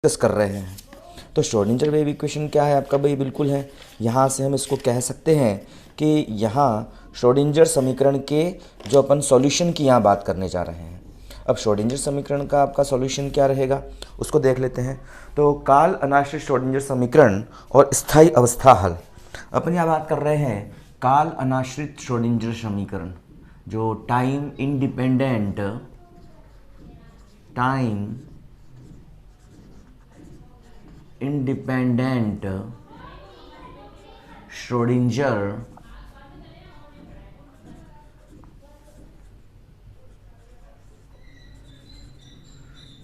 Discuss कर रहे हैं। तो श्रोडिंगर वेव इक्वेशन क्या है आपका भाई? बिल्कुल है। यहाँ से हम इसको कह सकते हैं कि यहाँ श्रोडिंगर समीकरण के जो अपन सॉल्यूशन की यहाँ बात करने जा रहे हैं। अब श्रोडिंगर समीकरण का आपका सॉल्यूशन क्या रहेगा उसको देख लेते हैं। तो काल अनाश्रित श्रोडिंगर समीकरण और स्थायी अवस्था हल। अपन यहाँ बात कर रहे हैं काल अनाश्रित श्रोडिंगर समीकरण जो टाइम इंडिपेंडेंट श्रोडिंगर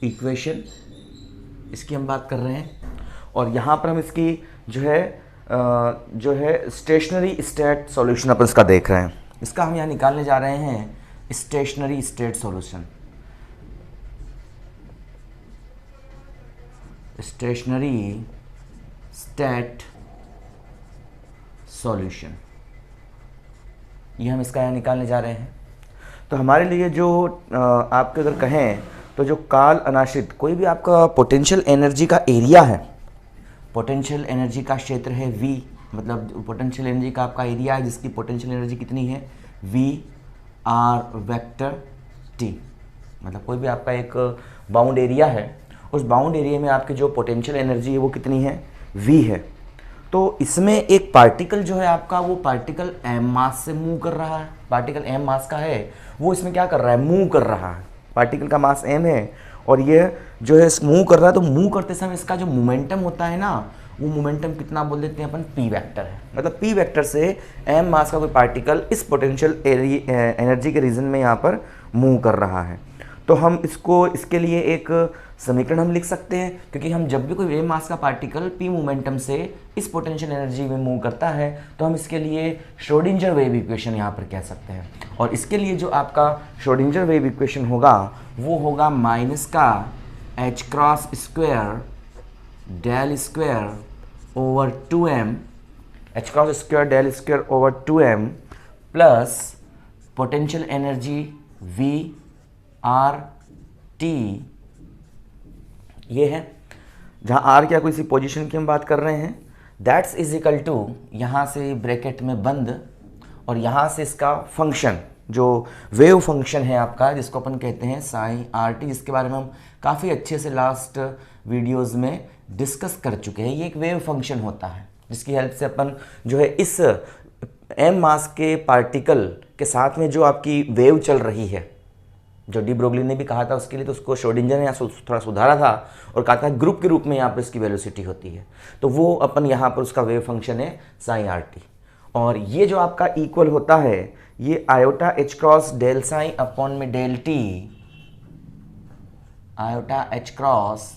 इक्वेशन इसकी हम बात कर रहे हैं। और यहाँ पर हम इसकी जो है स्टेशनरी स्टेट सॉल्यूशन अपन इसका देख रहे हैं। इसका हम यहाँ निकालने जा रहे हैं stationery state solution. Stationery state solution ये हम इसका यहाँ निकालने जा रहे हैं। तो हमारे लिए जो आपके अगर कहें तो जो काल अनाश्रित कोई भी आपका पोटेंशियल एनर्जी का एरिया है, पोटेंशियल एनर्जी का क्षेत्र है V, मतलब पोटेंशियल एनर्जी का आपका एरिया है जिसकी पोटेंशियल एनर्जी कितनी है V R वेक्टर T। मतलब कोई भी आपका एक बाउंड एरिया है, उस बाउंड एरिया में आपकी जो पोटेंशियल एनर्जी है वो कितनी है V है। तो इसमें एक पार्टिकल जो है आपका वो पार्टिकल m मास से मूव कर रहा है। पार्टिकल m मास का है वो इसमें क्या कर रहा है, मूव कर रहा है। पार्टिकल का मास m है और ये जो है मूव कर रहा है। तो मूव करते समय इसका जो मोमेंटम होता है ना, वो मोमेंटम कितना बोल देते हैं अपन, p वेक्टर है। मतलब p वेक्टर से m मास का कोई पार्टिकल इस पोटेंशियल एनर्जी के रीजन में यहाँ पर मूव कर रहा है। तो हम इसके लिए एक समीकरण हम लिख सकते हैं, क्योंकि हम जब भी कोई वेव मास का पार्टिकल p मोमेंटम से इस पोटेंशियल एनर्जी में मूव करता है तो हम इसके लिए श्रोडिंगर वेव इक्वेशन यहाँ पर कह सकते हैं। और इसके लिए जो आपका श्रोडिंगर वेव इक्वेशन होगा वो होगा माइनस का h cross square del square over 2m, h cross square del square over 2m plus potential energy V R T ये है, जहाँ R क्या कोई सी पोजीशन की हम बात कर रहे हैं। दैट्स इज इक्वल टू यहाँ से ब्रैकेट में बंद और यहाँ से इसका फंक्शन जो वेव फंक्शन है आपका जिसको अपन कहते हैं साइन RT, जिसके बारे में हम काफ़ी अच्छे से लास्ट वीडियोस में डिस्कस कर चुके हैं। ये एक वेव फंक्शन होता है जिसकी हेल्प से अपन जो है इस m मास के पार्टिकल के साथ में जो आपकी वेव चल रही है, जो डी ब्रोगली ने भी कहा था उसके लिए, तो उसको श्रोडिंगर ने यहाँ थोड़ा सुधारा था और कहा था ग्रुप के रूप में यहाँ पर इसकी वेलोसिटी होती है। तो वो अपन यहाँ पर उसका वेव फंक्शन है साइन RT। और ये जो आपका इक्वल होता है ये iota h cross del sign upon में del t, iota h cross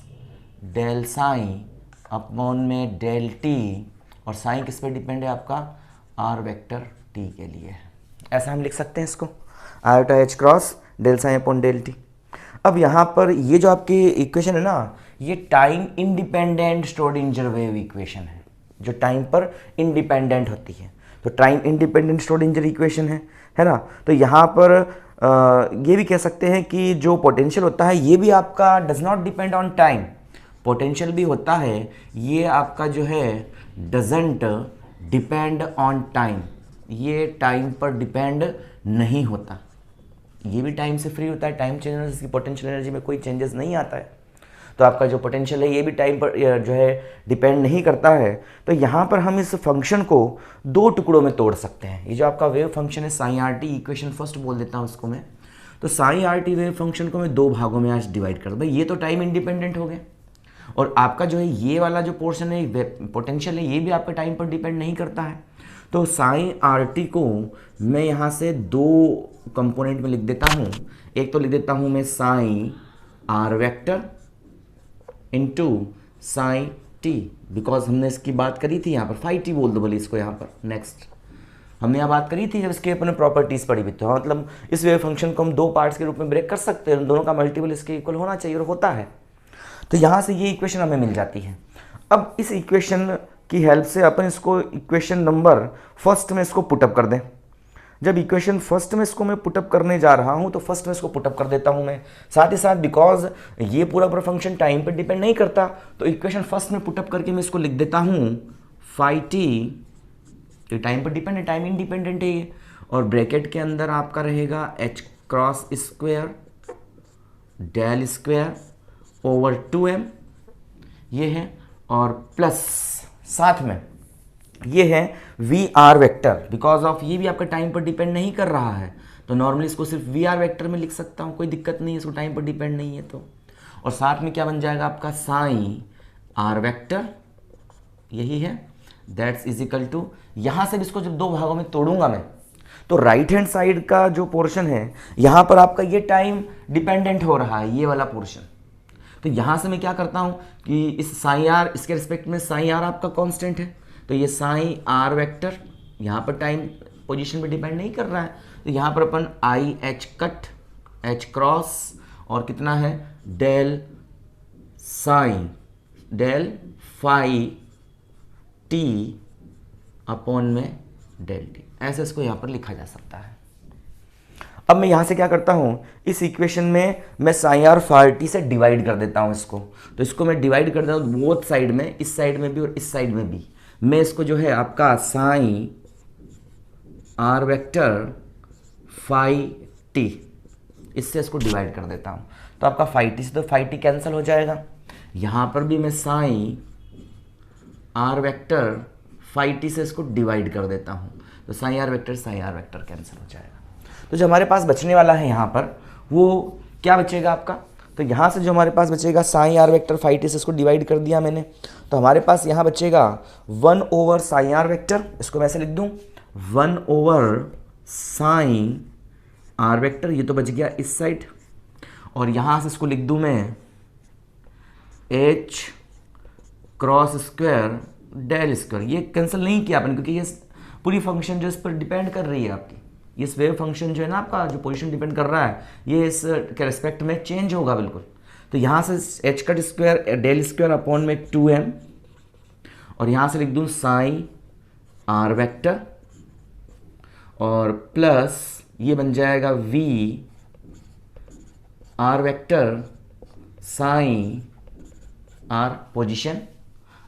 del sign upon में डेल t, और साइन किस पे डिपेंड है आपका r वेक्टर t के लिए। ऐसा हम लिख सकते हैं इसको, iota h cross del sign upon del T. अब यहाँ पर ये जो आपकी इक्वेशन है ना, ये time independent Schrodinger wave equation है जो टाइम पर इंडिपेंडेंट होती है। तो टाइम इंडिपेंडेंट श्रोडिंगर इक्वेशन है ना। तो यहाँ पर ये भी कह सकते हैं कि जो पोटेंशियल होता है ये भी आपका does not depend on time. Potential भी होता है ये आपका जो है डजेंट डिपेंड ऑन टाइम, ये टाइम पर डिपेंड नहीं होता। ये भी टाइम से फ्री होता है, टाइम चेंज होने से इसकी पोटेंशियल एनर्जी में कोई चेंजेस नहीं आता है। तो आपका जो पोटेंशियल है ये भी टाइम पर जो है डिपेंड नहीं करता है। तो यहाँ पर हम इस फंक्शन को दो टुकड़ों में तोड़ सकते हैं। ये जो आपका वेव फंक्शन है साइन RT, इक्वेशन फर्स्ट बोल देता हूँ उसको मैं। तो साइन RT वेव फंक्शन को मैं दो भागों में आज डिवाइड कर दूँ। भाई ये तो टाइम इंडिपेंडेंट हो गया और आपका जो है ये वाला जो पोर्शन है पोटेंशियल है ये भी आपका टाइम पर डिपेंड नहीं करता है। तो साइन RT को मैं यहाँ से दो कंपोनेंट में लिख देता हूँ। एक तो लिख देता हूँ मैं psi R vector into psi T, because हमने इसकी बात करी थी यहाँ पर फाई टी बोल दो बोले इसको यहाँ पर। नेक्स्ट हमने यहाँ बात करी थी जब इसके अपने प्रॉपर्टीज़ पढ़ी भी, तो मतलब इस वेव फंक्शन को हम दो पार्ट्स के रूप में ब्रेक कर सकते हैं, दोनों का मल्टीपल इसके इक्वल होना चाहिए और होता है। तो यहाँ से ये इक्वेशन हमें मिल जाती है। अब इस इक्वेशन की हेल्प से अपन इसको इक्वेशन नंबर फर्स्ट में इसको पुटअप कर दें। जब इक्वेशन फर्स्ट में इसको मैं पुटअप करने जा रहा हूं तो फर्स्ट में इसको पुटअप कर देता हूं मैं, साथ ही साथ बिकॉज ये पूरा फंक्शन टाइम पर डिपेंड नहीं करता तो इक्वेशन फर्स्ट में पुटअप करके मैं इसको लिख देता हूं फाई टी, ये टाइम पर डिपेंड है, टाइम इंडिपेंडेंट है ये, और ब्रैकेट के अंदर आपका रहेगा h cross square del square over 2m ये है, और प्लस साथ में ये है V R vector, because of ये भी आपका टाइम पर डिपेंड नहीं कर रहा है तो नॉर्मली इसको सिर्फ वी आर वेक्टर में लिख सकता हूँ, कोई दिक्कत नहीं है, इसको टाइम पर डिपेंड नहीं है तो। और साथ में क्या बन जाएगा आपका साइन आर वेक्टर, यही है, दैट्स इजिकल टू, यहाँ से भी इसको जब दो भागों में तोड़ूंगा मैं तो राइट हैंड साइड का जो पोर्शन है यहाँ पर आपका ये टाइम डिपेंडेंट हो रहा है, ये वाला पोर्शन, तो यहाँ से मैं क्या करता हूँ कि इस साई आर, इसके रिस्पेक्ट में साई आर आपका कांस्टेंट है तो ये साई आर वेक्टर यहाँ पर टाइम पोजीशन पे डिपेंड नहीं कर रहा है तो यहाँ पर अपन I H cut H cross और कितना है del sine del phi T upon में डेल टी, ऐसे इसको यहाँ पर लिखा जा सकता है। अब मैं यहाँ से क्या करता हूँ, इस इक्वेशन में मैं साइन आर फाई टी से डिवाइड कर देता हूँ इसको, तो इसको मैं डिवाइड कर देता हूँ बोथ साइड में, इस साइड में भी और इस साइड में भी, मैं इसको जो है आपका psi R vector phi T इससे इसको डिवाइड कर देता हूँ तो आपका फाई टी से तो फाई टी कैंसिल हो जाएगा, यहाँ पर भी मैं psi R vector phi T से इसको डिवाइड कर देता हूँ तो साइन आर वेक्टर कैंसिल हो जाएगा। तो जो हमारे पास बचने वाला है यहाँ पर वो क्या बचेगा आपका, तो यहाँ से जो हमारे पास बचेगा psi R vector phi T से इसको डिवाइड कर दिया मैंने तो हमारे पास यहाँ बचेगा 1 ओवर साइन आर वेक्टर, इसको मैं ऐसे लिख दूँ 1 ओवर साइन आर वेक्टर, ये तो बच गया इस साइड, और यहाँ से इसको लिख दूँ मैं h cross square del square, ये कैंसिल नहीं किया आपने क्योंकि ये पूरी फंक्शन जो इस पर डिपेंड कर रही है आपकी, इस वेव फंक्शन जो है ना आपका जो पोजीशन डिपेंड कर रहा है ये इस के रिस्पेक्ट में चेंज होगा बिल्कुल, तो यहाँ से h cut square del square upon में 2m और यहाँ से लिख दूँ साइन आर वेक्टर और प्लस ये बन जाएगा v R vector psi R position,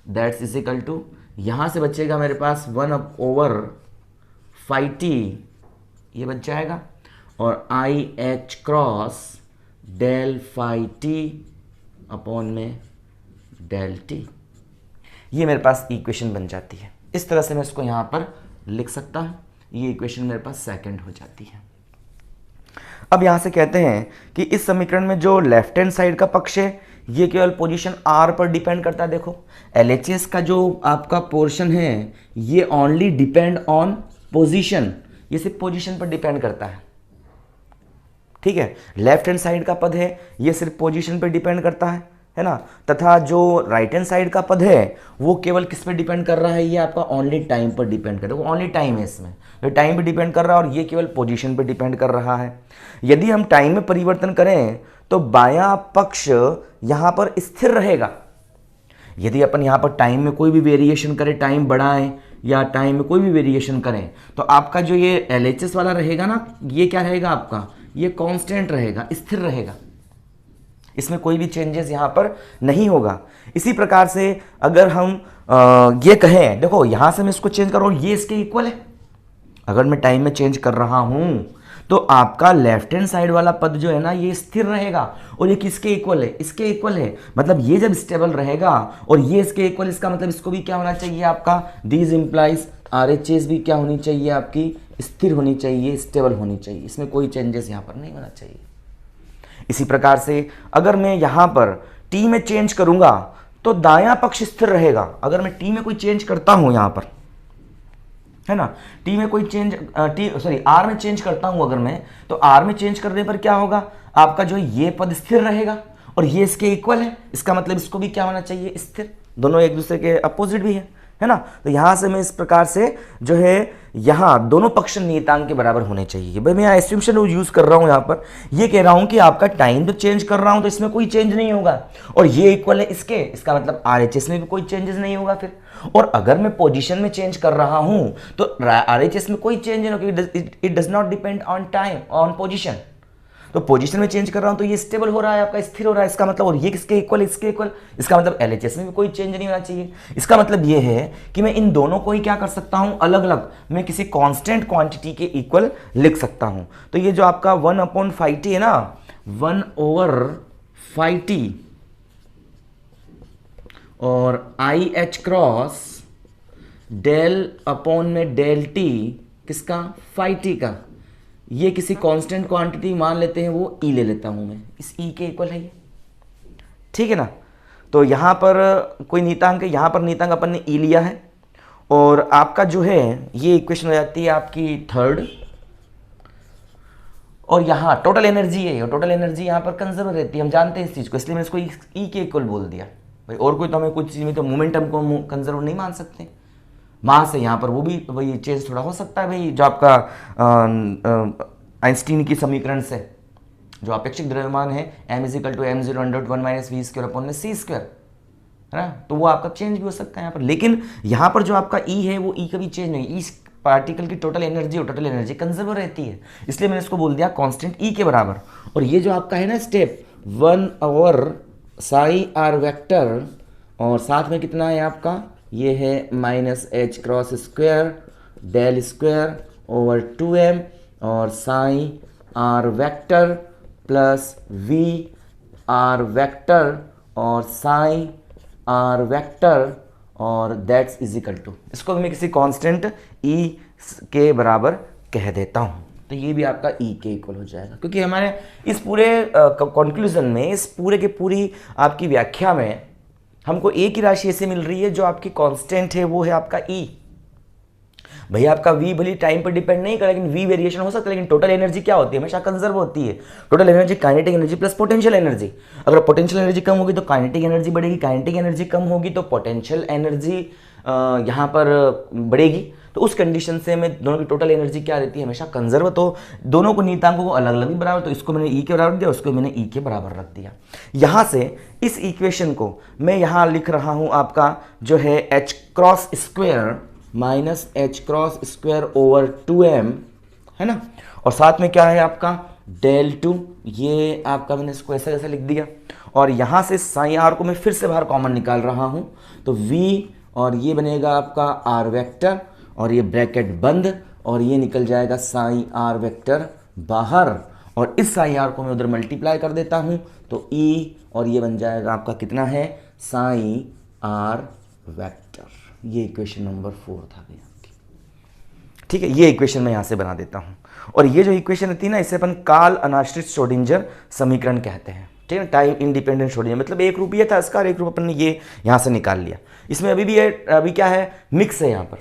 that's is equal to, यहाँ से बचेगा मेरे पास 1 ओवर फाई टी ये बच जाएगा और I H cross del phi T upon में डेल टी, ये मेरे पास इक्वेशन बन जाती है। इस तरह से मैं इसको यहाँ पर लिख सकता हूँ, ये इक्वेशन मेरे पास सेकंड हो जाती है। अब यहाँ से कहते हैं कि इस समीकरण में जो लेफ्ट हैंड साइड का पक्ष है ये केवल पोजीशन आर पर डिपेंड करता है। देखो एलएचएस का जो आपका पोर्शन है ये ओनली डिपेंड ऑन पोजीशन, ये सिर्फ पोजीशन पर डिपेंड करता है, ठीक है। लेफ्ट हैंड साइड का पद है ये सिर्फ पोजीशन पर डिपेंड करता है ना, तथा जो राइट हैंड साइड का पद है वो केवल किस पे डिपेंड कर रहा है, ये आपका ओनली टाइम पर डिपेंड कर रहा है, ओनली टाइम है इसमें, ये टाइम पे डिपेंड कर रहा है और ये केवल पोजीशन पे डिपेंड कर रहा है। यदि हम टाइम में परिवर्तन करें तो बायां पक्ष यहाँ पर स्थिर रहेगा। यदि अपन यहाँ पर टाइम में कोई भी वेरिएशन करें, टाइम बढ़ाएं या टाइम में कोई भी वेरिएशन करें तो आपका जो ये एलएचएस वाला रहेगा ना, ये क्या रहेगा आपका, ये कांस्टेंट रहेगा, स्थिर रहेगा, इसमें कोई भी चेंजेस यहाँ पर नहीं होगा। इसी प्रकार से अगर हम ये कहें, देखो यहाँ से मैं इसको चेंज कर रहा हूँ, ये इसके इक्वल है, अगर मैं टाइम में चेंज कर रहा हूँ तो आपका लेफ्ट हैंड साइड वाला पद जो है ना ये स्थिर रहेगा और ये किसके इक्वल है, इसके इक्वल है। मतलब ये जब स्टेबल रहेगा और ये इसके इक्वल, इसका मतलब इसको भी क्या होना चाहिए आपका, दिस इंप्लाइज आरएचएस भी क्या होनी चाहिए आपकी, स्थिर होनी चाहिए, स्टेबल होनी चाहिए, इसमें कोई चेंजेस यहाँ पर नहीं होना चाहिए। इसी प्रकार से अगर मैं यहाँ पर टी में चेंज करूंगा तो दायां पक्ष स्थिर रहेगा। अगर मैं टी में कोई चेंज करता हूं यहाँ पर, है ना, टी में कोई चेंज आर में चेंज करता हूं अगर मैं, तो आर में चेंज करने पर क्या होगा, आपका जो ये पद स्थिर रहेगा और ये इसके इक्वल है, इसका मतलब इसको भी क्या होना चाहिए, स्थिर। दोनों एक दूसरे के अपोजिट भी है है ना। तो यहां से मैं इस प्रकार से जो है यहाँ दोनों पक्ष नियतांक के बराबर होने चाहिए। भाई मैं एस्यूम्शन यूज कर रहा हूं, यहां पर ये कह रहा हूं कि आपका टाइम तो चेंज कर रहा हूं तो इसमें कोई चेंज नहीं होगा, और ये इक्वल है इसके, इसका मतलब RHS में भी कोई चेंजेस नहीं होगा फिर। और अगर मैं पोजीशन में चेंज कर रहा हूं तो RHS में कोई चेंज नहीं होगा, it does not depend on time on position. तो पोजीशन में चेंज कर रहा हूं तो ये स्टेबल हो रहा है आपका, स्थिर हो रहा है, इसका मतलब, और ये किसके इक्वल, इसके इक्वल, इसका मतलब LHS में भी कोई चेंज नहीं होना चाहिए। इसका मतलब ये है कि मैं इन दोनों को ही क्या कर सकता हूं, अलग अलग मैं किसी कांस्टेंट क्वांटिटी के इक्वल लिख सकता हूं। तो ये जो आपका 1/5t है ना, 1/5t और IH क्रॉस डेल अपॉन में डेल टी किसका, 5t का, ये किसी कांस्टेंट क्वांटिटी मान लेते हैं, वो E ले लेता हूं मैं, इस E के इक्वल है ये, ठीक है ना। तो यहां पर कोई नीतांक है, यहां पर नीतांक अपन ने E लिया है, और आपका जो है ये इक्वेशन हो जाती है आपकी थर्ड, और यहां टोटल एनर्जी है, और टोटल एनर्जी यहां पर कंजर्व रहती है, हम जानते हैं इस चीज को, इसलिए मैंने इसको E के इक्वल बोल दिया भाई। और कोई तो हमें कुछ चीज में तो मोमेंटम को कंजर्व नहीं मान सकते, मास है यहाँ पर, वो भी वही चेंज थोड़ा हो सकता है भाई, जो आपका आइंस्टीन की समीकरण से जो अपेक्षित द्रव्यमान है m = m0 - v²/c², है ना, तो वो आपका चेंज भी हो सकता है यहाँ पर। लेकिन यहाँ पर जो आपका E है वो E कभी चेंज नहीं, इस पार्टिकल की टोटल एनर्जी और टोटल एनर्जी कंजर्व रहती है, इसलिए मैंने इसको बोल दिया कांस्टेंट E के बराबर। और ये जो आपका है ना स्टेप 1/ψr वेक्टर, और साथ में कितना है आपका, ये है -h⁻² del square over 2m और Sai r vector plus VR vector और साई r वेक्टर, और दैट्स इजिकल टू, इसको भी मैं किसी कांस्टेंट E के बराबर कह देता हूँ। तो ये भी आपका E के इक्वल हो जाएगा, क्योंकि हमारे इस पूरे कंक्लूजन में, इस पूरे के पूरी आपकी व्याख्या में हमको एक ही राशि ऐसे मिल रही है जो आपकी कांस्टेंट है, वो है आपका E। भैया आपका V भली टाइम पर डिपेंड नहीं करेगा, लेकिन V वेरिएशन हो सकता है, लेकिन टोटल एनर्जी क्या होती है, हमेशा कंजर्व होती है। Total energy kinetic energy plus potential energy, अगर पोटेंशियल एनर्जी कम होगी तो काइनेटिक एनर्जी बढ़ेगी, काइनेटिक एनर्जी कम होगी तो पोटेंशियल एनर्जी यहाँ पर बढ़ेगी। तो उस कंडीशन से मैं दोनों की टोटल एनर्जी क्या रहती है, हमेशा कंजर्व। तो दोनों को नियतांकों को अलग अलग ही बराबर, तो इसको मैंने E के बराबर दिया, उसको मैंने E के बराबर रख दिया। यहाँ से इस इक्वेशन को मैं यहाँ लिख रहा हूँ आपका जो है h⁻² minus h⁻² over 2m, है ना, और साथ में क्या है आपका डेल 2, ये आपका मैंने इसको ऐसा ऐसा लिख दिया। और यहाँ से साई r को मैं फिर से बाहर कॉमन निकाल रहा हूँ, तो v और ये बनेगा आपका r वेक्टर, और ये ब्रैकेट बंद, और ये निकल जाएगा साई r वेक्टर बाहर, और इस साई r को मैं उधर मल्टीप्लाई कर देता हूँ, तो E, और ये बन जाएगा आपका कितना है, साई r वेक्टर। ये इक्वेशन नंबर 4 था भैया, ठीक है। ये इक्वेशन मैं यहाँ से बना देता हूँ, और ये जो इक्वेशन रहती है ना, इसे अपन काल अनाश्रित श्रोडिंजर समीकरण कहते हैं, ठीक है। टाइम इंडिपेंडेंट श्रोडिंजर मतलब एक रूप ये था इसका, और एक रूप अपन ने ये यहाँ से निकाल लिया। इसमें अभी भी है, अभी क्या है, मिक्स है, यहाँ पर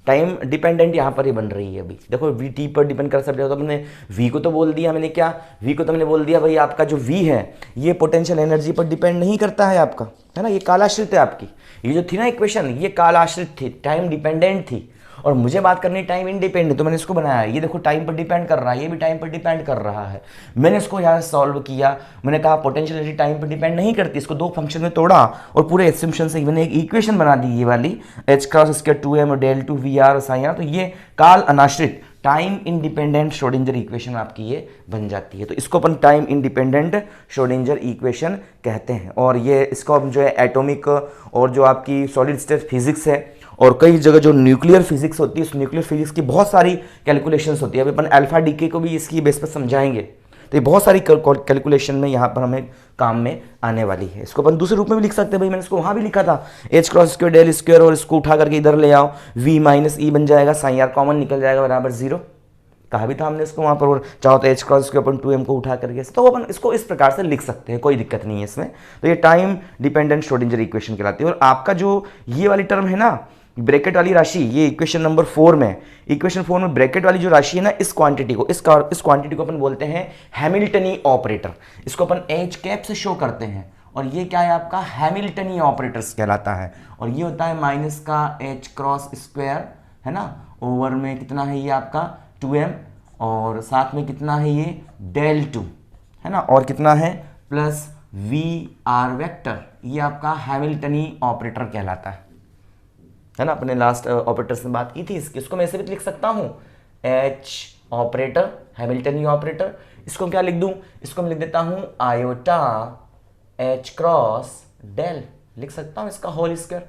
टाइम डिपेंडेंट यहाँ पर ही बन रही है। अभी देखो V T पर डिपेंड कर सकते हो, तो हमने V को तो बोल दिया, मैंने क्या V को तो मैंने बोल दिया भाई, आपका जो V है ये पोटेंशियल एनर्जी पर डिपेंड नहीं करता है आपका, है ना, ये काल आश्रित है आपकी। ये जो थी ना इक्वेशन, ये काल आश्रित थी, टाइम डिपेंडेंट थी, और मुझे बात करनी टाइम इंडिपेंडेंट, तो मैंने इसको बनाया। ये देखो टाइम पर डिपेंड कर रहा है, ये भी टाइम पर डिपेंड कर रहा है। मैंने इसको यहाँ सॉल्व किया, मैंने कहा पोटेंशियल एनर्जी टाइम पर डिपेंड नहीं करती, इसको दो फंक्शन में तोड़ा और पूरे एस्यूम्पशन से मैंने एक इक्वेशन बना दी, ये वाली h⁻² 2m और डेल 2 VR और साइन r। तो ये काल अनाश्रित टाइम इंडिपेंडेंट श्रोडिंजर इक्वेशन आपकी ये बन जाती है। तो इसको अपन टाइम इंडिपेंडेंट श्रोडिंजर इक्वेशन कहते हैं। और ये इसको जो है एटॉमिक और जो आपकी सॉलिड स्टेट फिजिक्स है, और कई जगह जो न्यूक्लियर फिजिक्स होती है, उस न्यूक्लियर फिजिक्स की बहुत सारी कैलकुलेशंस होती है। अभी अपन अल्फा डीके को भी इसकी बेस पर समझाएंगे, तो ये बहुत सारी कैलकुलेशन में यहाँ पर हमें काम में आने वाली है। इसको अपन दूसरे रूप में भी लिख सकते हैं भाई, मैंने इसको वहाँ भी लिखा था h⁻² डेल स्क्वायर, और इसको उठा करके इधर ले आओ, v - E बन जाएगा, साइन r कॉमन निकल जाएगा बराबर 0, कहा भी था हमने इसको वहाँ पर। और चाहो तो h⁻² 2m को उठा करके, तो अपन इसको इस प्रकार से लिख सकते हैं, कोई दिक्कत नहीं है इसमें। तो ये टाइम डिपेंडेंट श्रोडिंजर इक्वेशन कहलाती है। और आपका जो ये वाली टर्म है ना, ब्रैकेट वाली राशि, ये इक्वेशन नंबर 4 में, इक्वेशन 4 में ब्रैकेट वाली जो राशि है ना, इस क्वांटिटी को, इस क्वांटिटी को अपन बोलते हैं हैमिल्टनी ऑपरेटर। इसको अपन h कैप से शो करते हैं, और ये क्या है आपका हैमिल्टनी ऑपरेटर्स कहलाता है। और ये होता है माइनस का h क्रॉस स्क्वायर, है ना, ओवर में कितना है ये आपका 2m, और साथ में कितना है ये डेल 2, है ना, और कितना है प्लस वी आर वेक्टर, ये आपका हैमिल्टनी ऑपरेटर कहलाता है ना। अपने लास्ट ऑपरेटर्स में बात की थी इसकी। इसको मैं ऐसे भी लिख सकता हूँ एच ऑपरेटर, हैमिल्टनी ऑपरेटर। इसको क्या लिख दूं, इसको मैं लिख देता हूं आयोटा एच क्रॉस डेल, लिख सकता हूं इसका whole square,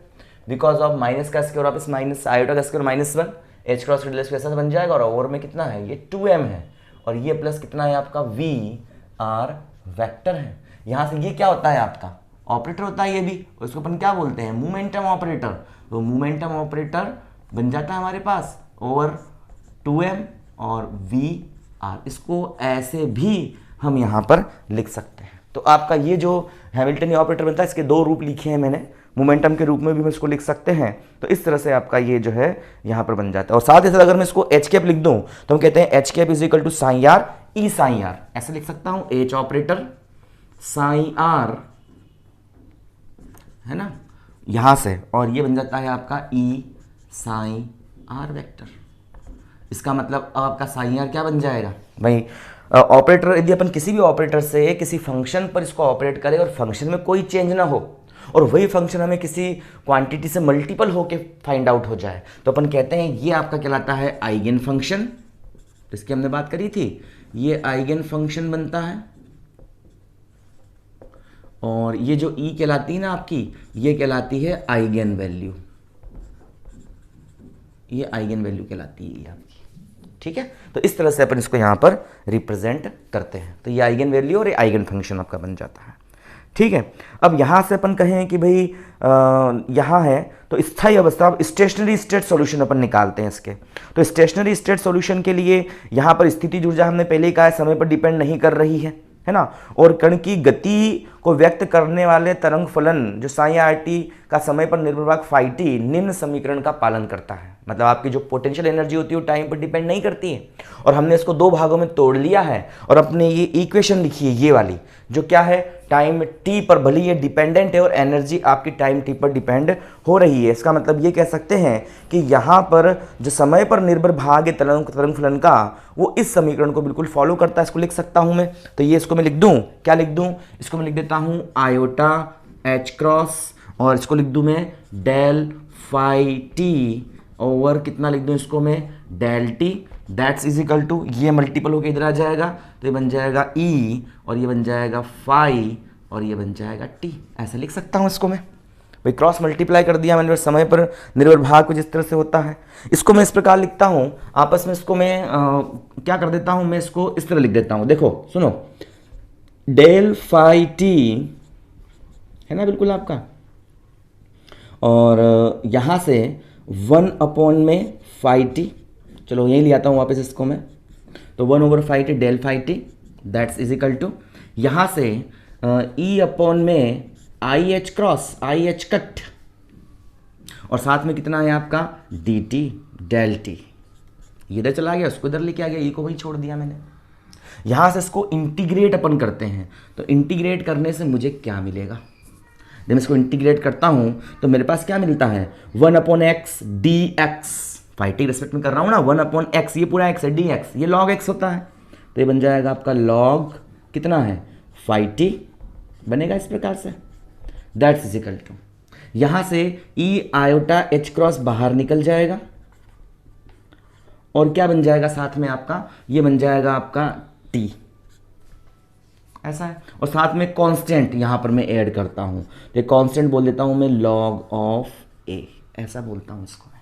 because of minus का स्क्वायर वापस माइनस, आयोटा का square -1, H cross del square ऐसा बन जाएगा, और ओवर में कितना है ये 2m है, और ये प्लस कितना है आपका वी आर वेक्टर है। यहां से ये क्या होता है आपका ऑपरेटर होता है ये भी, उसको अपन क्या बोलते हैं मोमेंटम ऑपरेटर। तो मोमेंटम ऑपरेटर बन जाता है हमारे पास ओवर 2m और वी आर। इसको ऐसे भी हम यहाँ पर लिख सकते हैं। तो आपका ये जो हैमिल्टनी ऑपरेटर बनता है, इसके दो रूप लिखे हैं मैंने, मोमेंटम के रूप में भी हम इसको लिख सकते हैं। तो इस तरह से आपका ये जो है यहाँ पर बन जाता है। और साथ ही साथ अगर मैं इसको एच कैप लिख दूँ तो हम कहते हैं H cap is equal to psi R E psi R, ऐसे लिख सकता हूँ एच ऑपरेटर साई आर, है ना, यहां से, और ये बन जाता है आपका ई साई आर वेक्टर। इसका मतलब अब आपका साई आर क्या बन जाएगा भाई, ऑपरेटर यदि अपन किसी भी ऑपरेटर से किसी फंक्शन पर इसको ऑपरेट करें और फंक्शन में कोई चेंज ना हो, और वही फंक्शन हमें किसी क्वांटिटी से मल्टीपल होके फाइंड आउट हो जाए, तो अपन कहते हैं ये आपका कहलाता है आइगन फंक्शन। इसकी हमने बात करी थी, ये आइगन फंक्शन बनता है। और ये जो ई कहलाती है ना आपकी, ये कहलाती है आइगन वैल्यू, ये आइगन वैल्यू कहलाती है आपकी, ठीक है। तो इस तरह से अपन इसको यहाँ पर रिप्रेजेंट करते हैं। तो ये आइगन वैल्यू और ये आइगन फंक्शन आपका बन जाता है, ठीक है। अब यहाँ से अपन कहें कि भाई यहाँ है तो स्थायी अवस्था, स्टेशनरी स्टेट सॉल्यूशन अपन निकालते हैं इसके। तो स्टेशनरी स्टेट सॉल्यूशन के लिए यहाँ पर स्थिति ऊर्जा हमने पहले ही कहा है समय पर डिपेंड नहीं कर रही है ना, और कण की गति को व्यक्त करने वाले तरंग फलन जो साई आर टी का समय पर निर्भर भाग फाई टी निम्न समीकरण का पालन करता है। मतलब आपकी जो पोटेंशियल एनर्जी होती है वो टाइम पर डिपेंड नहीं करती है, और हमने इसको दो भागों में तोड़ लिया है, और अपने ये इक्वेशन लिखी है ये वाली, जो क्या है टाइम टी पर भले ये डिपेंडेंट है और एनर्जी आपकी टाइम टी पर डिपेंड हो रही है। इसका मतलब ये कह सकते हैं कि यहाँ पर जो समय पर निर्भर भाग है तरंग फलन का, वो इस समीकरण को बिल्कुल फॉलो करता है। इसको लिख सकता हूँ मैं, तो ये इसको मैं लिख दूँ, क्या लिख दूँ, इसको मैं लिख देता हूँ आयोटा एच क्रॉस, और इसको लिख दूँ मैं डेल फाई टी ओवर कितना लिख दूँ इसको मैं del T, that's is equal to, ये मल्टीपल होकर इधर आ जाएगा तो ये बन जाएगा ई, और ये बन जाएगा फाई, और ये बन जाएगा टी। ऐसे लिख सकता हूँ इसको मैं, भाई क्रॉस मल्टीप्लाई कर दिया मैंने समय पर निर्भर भाग को जिस तरह से होता है। इसको मैं इस प्रकार लिखता हूँ, आपस में इसको मैं क्या कर देता हूँ, मैं इसको इस तरह लिख देता हूँ, देखो सुनो, डेल फाई टी है ना बिल्कुल आपका, और यहाँ से 1 में फाई टी, चलो यही ले आता हूँ वापस इसको मैं, तो 1/फाई T del phi T that's is equal to, यहाँ से ई अपॉन में I H cross I H cut, और साथ में कितना है आपका डी टी डेल टी, इधर चला गया उसको इधर लेके आ गया, ई को वही छोड़ दिया मैंने। यहाँ से इसको इंटीग्रेट अपन करते हैं, तो इंटीग्रेट करने से मुझे क्या मिलेगा, जब मैं इसको इंटीग्रेट करता हूँ तो मेरे पास क्या मिलता है 1/x dx, phi T respect में कर रहा हूँ ना, 1/x, ये पूरा x है, dx ये log x होता है, तो ये बन जाएगा आपका log कितना है फाई टी बनेगा इस प्रकार से, दैट्स इज इक्वल टू, यहाँ से ई आयोटा एच क्रॉस बाहर निकल जाएगा, और क्या बन जाएगा साथ में आपका, ये बन जाएगा आपका t, ऐसा है। और साथ में कांस्टेंट यहां पर मैं ऐड करता हूं, तो कांस्टेंट बोल देता हूं मैं log ऑफ a, ऐसा बोलता हूं इसको मैं।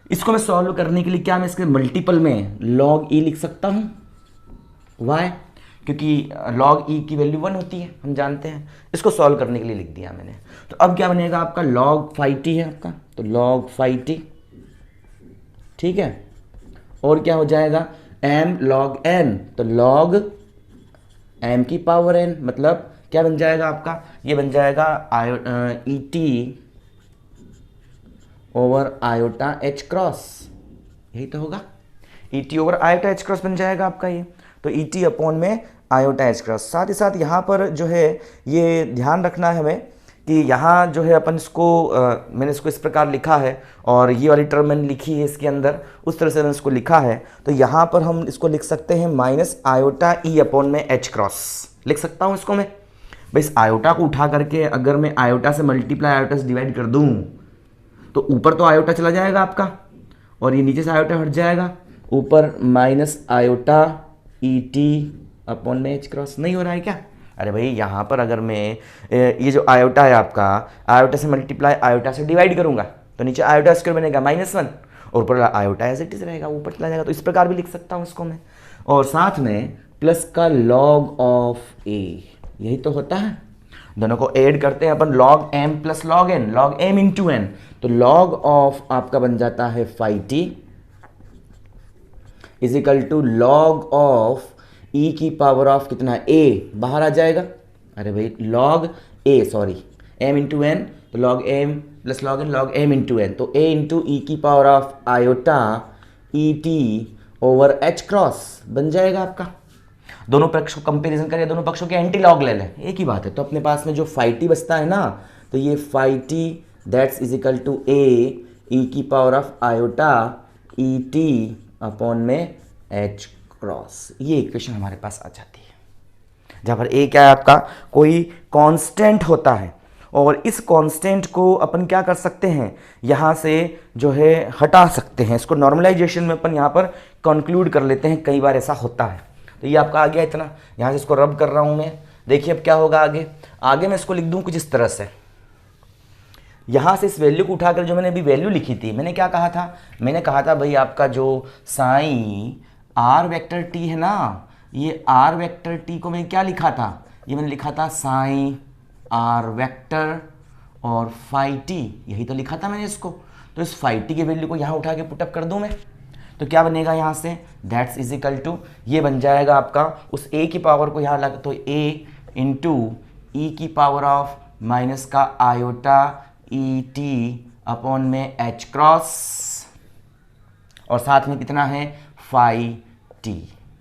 इसको मैं सॉल्व करने के लिए क्या मैं इसके मल्टीपल में log e लिख सकता हूं, वाई, क्योंकि log e की वैल्यू 1 होती है हम जानते हैं। इसको सॉल्व करने के लिए लिख दिया मैंने। तो अब क्या बनेगा आपका log फाई टी है आपका, तो log फाई टी, ठीक है, और क्या हो जाएगा m log n, तो log m की पावर n, मतलब क्या बन जाएगा आपका, ये बन जाएगा ई T over iota H cross, यही तो होगा, ई T over iota H cross बन जाएगा आपका ये, तो ई टी अपॉन में आयोटा एच क्रॉस। साथ ही साथ यहाँ पर जो है ये ध्यान रखना है हमें कि यहाँ जो है अपन इसको मैंने इसको इस प्रकार लिखा है और ये वाली टर्म मैंने लिखी है इसके अंदर, उस तरह से मैंने इसको लिखा है। तो यहाँ पर हम इसको लिख सकते हैं माइनस आयोटा ई अपॉन में एच क्रॉस लिख सकता हूँ इसको मैं। भाई इस आयोटा को उठा करके अगर मैं आयोटा से मल्टीप्लाई आयोटा से डिवाइड कर दूँ तो ऊपर तो आयोटा चला जाएगा आपका और ये नीचे से आयोटा हट जाएगा, ऊपर minus iota E T upon में एच क्रॉस। नहीं हो रहा है क्या? अरे भाई यहाँ पर अगर मैं ये जो आयोटा है आपका, आयोटा से मल्टीप्लाई आयोटा से डिवाइड करूंगा तो नीचे आयोटा स्क्वायर बनेगा -1 और ऊपर आयोटा एज इट इज रहेगा, ऊपर चला जाएगा। तो इस प्रकार भी लिख सकता हूँ इसको मैं। और साथ में प्लस का लॉग ऑफ ए, यही तो होता है, दोनों को ऐड करते हैं अपन, log M plus log N, log M into N. तो लॉग ऑफ आपका बन जाता है phi T is equal to log of E की पावर ऑफ कितना, ए बाहर आ जाएगा। अरे भाई log A sorry M into N, तो log M plus log N, log M into N, तो ए इंटू ई की power of iota E T over H cross बन जाएगा आपका। दोनों पक्ष को कंपेरिजन करें, दोनों पक्षों के एंटी लॉग ले लें, एक ही बात है। तो अपने पास में जो फाई टी बचता है ना, तो ये phi T that's is equal to A E की power of iota E T upon में एच क्रॉस। ये इक्वेशन हमारे पास आ जाती है जहाँ पर ए क्या है आपका, कोई कांस्टेंट होता है और इस कांस्टेंट को अपन क्या कर सकते हैं, यहाँ से जो है हटा सकते हैं। इसको नॉर्मलाइजेशन में अपन यहाँ पर कंक्लूड कर लेते हैं, कई बार ऐसा होता है। तो ये आपका आ गया इतना, यहाँ से इसको रब कर रहा हूँ मैं। देखिए अब क्या होगा आगे, आगे मैं इसको लिख दूँ कुछ इस तरह से। यहाँ से इस वैल्यू को उठाकर जो मैंने अभी वैल्यू लिखी थी, मैंने क्या कहा था, मैंने कहा था भाई आपका जो साइन आर वेक्टर टी है ना, ये आर वेक्टर टी को मैंने क्या लिखा था, ये मैंने लिखा था साइन आर वेक्टर और फाई टी, यही तो लिखा था मैंने इसको। तो इस फाई टी की वैल्यू को यहाँ उठा के पुटअप कर दूँ मैं, तो क्या बनेगा यहाँ से, दैट्स इज इक्वल टू, ये बन जाएगा आपका उस ए की पावर को यहाँ लगा, तो ए इंटू ई की पावर ऑफ माइनस का आयोटा ई टी अपॉन में एच क्रॉस और साथ में कितना है phi T,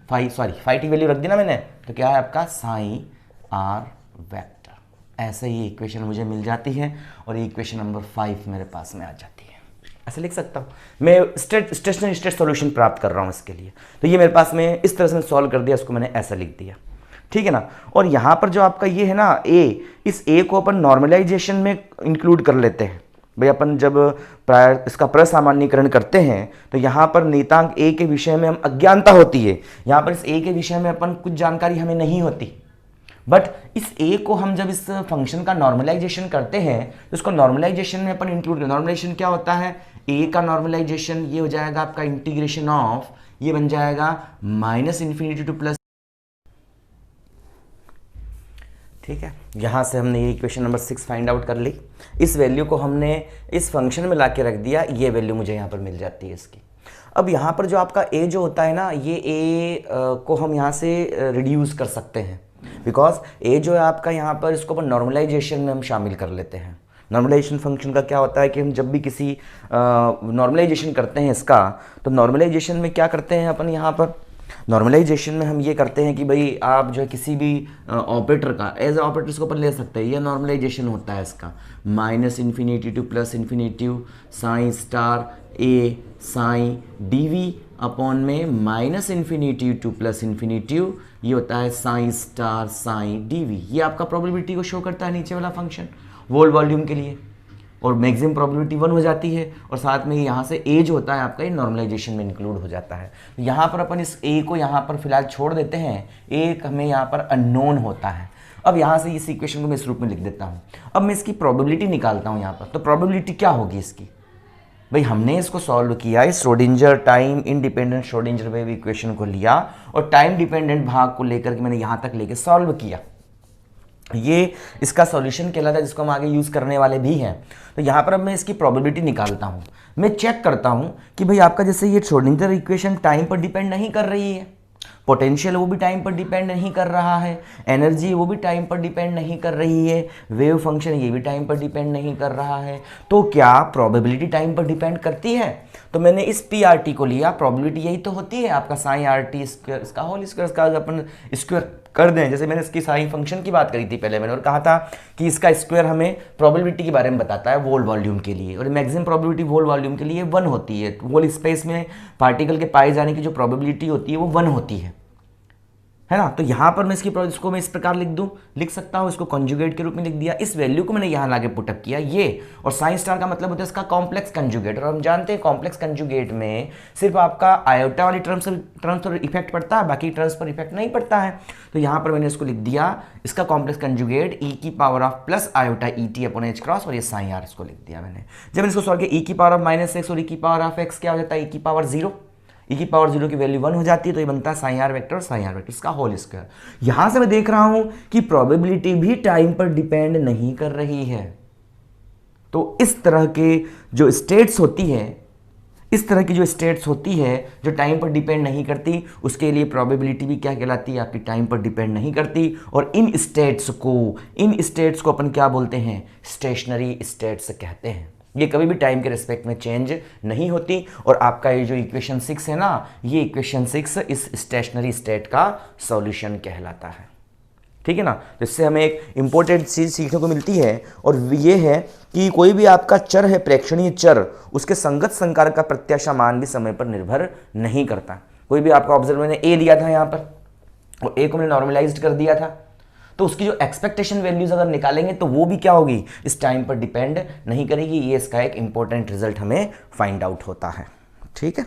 phi T value रख दी ना मैंने, तो क्या है आपका साइन आर वेक्टर। ऐसे ही इक्वेशन मुझे मिल जाती है और ये इक्वेशन नंबर 5 मेरे पास में आ जाती है। ऐसे लिख सकता हूँ मैं, स्टेशनरी स्टेट सॉल्यूशन प्राप्त कर रहा हूँ इसके लिए। तो ये मेरे पास में इस तरह से मैं सॉल्व कर दिया, इसको मैंने ऐसा लिख दिया, ठीक है ना। और यहाँ पर जो आपका ये है ना ए, इस ए को अपन नॉर्मलाइजेशन में इंक्लूड कर लेते हैं। भाई अपन जब इसका प्रसामान्यीकरण करते हैं तो यहाँ पर नियतांक ए के विषय में हम अज्ञानता होती है, यहाँ पर इस ए के विषय में अपन कुछ जानकारी हमें नहीं होती, बट इस ए को हम जब इस फंक्शन का नॉर्मलाइजेशन करते हैं तो इसको नॉर्मलाइजेशन में अपन इंक्लूड करते हैं। नॉर्मलाइजेशन क्या होता है, ए का नॉर्मलाइजेशन ये हो जाएगा आपका इंटीग्रेशन ऑफ, ये बन जाएगा -∞ टू प्लस, ठीक है। यहाँ से हमने ये इक्वेशन नंबर 6 फाइंड आउट कर ली। इस वैल्यू को हमने इस फंक्शन में ला के रख दिया, ये वैल्यू मुझे यहाँ पर मिल जाती है इसकी। अब यहाँ पर जो आपका ए जो होता है ना, ये ए को हम यहाँ से रिड्यूस कर सकते हैं, बिकॉज ए जो है आपका यहाँ पर, इसको अपन नॉर्मलाइजेशन में हम शामिल कर लेते हैं। नॉर्मलाइजेशन फंक्शन का क्या होता है कि हम जब भी किसी नॉर्मलाइजेशन करते हैं इसका, तो नॉर्मलाइजेशन में क्या करते हैं अपन, यहाँ पर नॉर्मलाइजेशन में हम ये करते हैं कि भाई आप जो है किसी भी ऑपरेटर का एज ऑपरेटर्स को अपन ले सकते हैं। ये नॉर्मलाइजेशन होता है इसका, -∞ to +∞ psi star A psi D V upon में -∞ टू +∞, ये होता है psi star psi D V. ये आपका प्रोबेबिलिटी को शो करता है नीचे वाला फंक्शन वोल वॉल्यूम के लिए, और मैक्सिमम प्रोबेबिलिटी 1 हो जाती है। और साथ में यहाँ से ए जो होता है आपका, ये नॉर्मलाइजेशन में इंक्लूड हो जाता है। तो यहाँ पर अपन इस ए को यहाँ पर फिलहाल छोड़ देते हैं, ए हमें यहाँ पर अननोन होता है। अब यहाँ से इस इक्वेशन को मैं इस रूप में लिख देता हूँ। अब मैं इसकी प्रोबेबिलिटी निकालता हूँ यहाँ पर। तो प्रोबेबिलिटी क्या होगी इसकी, भाई हमने इसको सॉल्व किया, इस Schrödinger time independent Schrödinger wave equation को लिया और टाइम डिपेंडेंट भाग को लेकर के मैंने यहाँ तक लेके सॉल्व किया। ये इसका सॉल्यूशन कहलाता है, जिसको हम आगे यूज़ करने वाले भी हैं। तो यहाँ पर अब मैं इसकी प्रोबेबिलिटी निकालता हूँ। मैं चेक करता हूँ कि भाई आपका जैसे ये श्रोडिंजर इक्वेशन टाइम पर डिपेंड नहीं कर रही है, पोटेंशियल वो भी टाइम पर डिपेंड नहीं कर रहा है, एनर्जी वो भी टाइम पर डिपेंड नहीं कर रही है, वेव फंक्शन ये भी टाइम पर डिपेंड नहीं कर रहा है, तो क्या प्रोबेबिलिटी टाइम पर डिपेंड करती है? तो मैंने इस पी आर टी को लिया, प्रोबेबिलिटी यही तो होती है आपका साइन आर टी स्क्वायर, इसका होल स्क्वायर, इसका अपन स्क्वायर कर दें। जैसे मैंने इसकी साइन फंक्शन की बात करी थी पहले मैंने, और कहा था कि इसका स्क्वायर हमें प्रोबेबिलिटी के बारे में बताता है वोल वॉल्यूम के लिए, और मैक्सिमम प्रोबेबिलिटी वोल वॉल्यूम के लिए 1 होती है। वोल स्पेस में पार्टिकल के पाए जाने की जो प्रोबेबिलिटी होती है वो 1 होती है ना। तो यहां पर मैं इसको मैं इस प्रकार लिख सकता हूं, इसको कंजुगेट के रूप में लिख दिया। इस वैल्यू को मैंने यहां लाके पुटअप किया ये, और साइन स्टार का मतलब होता है इसका कॉम्प्लेक्स कंजुगेट, और हम जानते हैं कॉम्प्लेक्स कंजुगेट में सिर्फ आपका आयोटा वाली टर्म्स पर इफेक्ट पड़ता है, बाकी टर्म्स पर इफेक्ट नहीं पड़ता है। तो यहां पर मैंने इसको लिख दिया, इसका कॉम्प्लेक्स कंजुगेट ई की power of plus iota E T upon H cross, और ये साइन आर इसको लिख दिया मैंने। जब मैंने इसको सॉल्व किया, ई की पावर ऑफ -x और ई की पावर ऑफ x क्या हो जाता है, ई की पावर 0, ई की पावर 0 की वैल्यू 1 हो जाती है, तो ये बनता है साइन आर वेक्टर और साइन आर वेक्टर इसका होल स्क्वायर। यहां से मैं देख रहा हूं कि प्रोबेबिलिटी भी टाइम पर डिपेंड नहीं कर रही है। तो इस तरह के जो स्टेट्स होती है, जो टाइम पर डिपेंड नहीं करती, उसके लिए प्रोबेबिलिटी भी क्या कहलाती है आपकी, टाइम पर डिपेंड नहीं करती। और इन स्टेट्स को अपन क्या बोलते हैं, स्टेशनरी स्टेट्स कहते हैं। ये कभी भी टाइम के रिस्पेक्ट में चेंज नहीं होती। और आपका ये जो इक्वेशन 6 है ना, ये इक्वेशन 6 इस स्टेशनरी स्टेट का सॉल्यूशन कहलाता है। ठीक है ना। तो इससे हमें एक इंपॉर्टेंट चीज सीखने को मिलती है, और ये है कि कोई भी आपका चर है, प्रेक्षणीय चर, उसके संगत संकार का प्रत्याशा मान भी समय पर निर्भर नहीं करता। कोई भी आपका ऑब्जर्वर मैंने ए लिया था यहाँ पर, और ए को मैंने नॉर्मलाइज्ड कर दिया था, तो उसकी जो एक्सपेक्टेशन वैल्यूज अगर निकालेंगे तो वो भी क्या होगी, इस टाइम पर डिपेंड नहीं करेगी। ये इसका एक इंपॉर्टेंट रिजल्ट हमें फाइंड आउट होता है। ठीक है।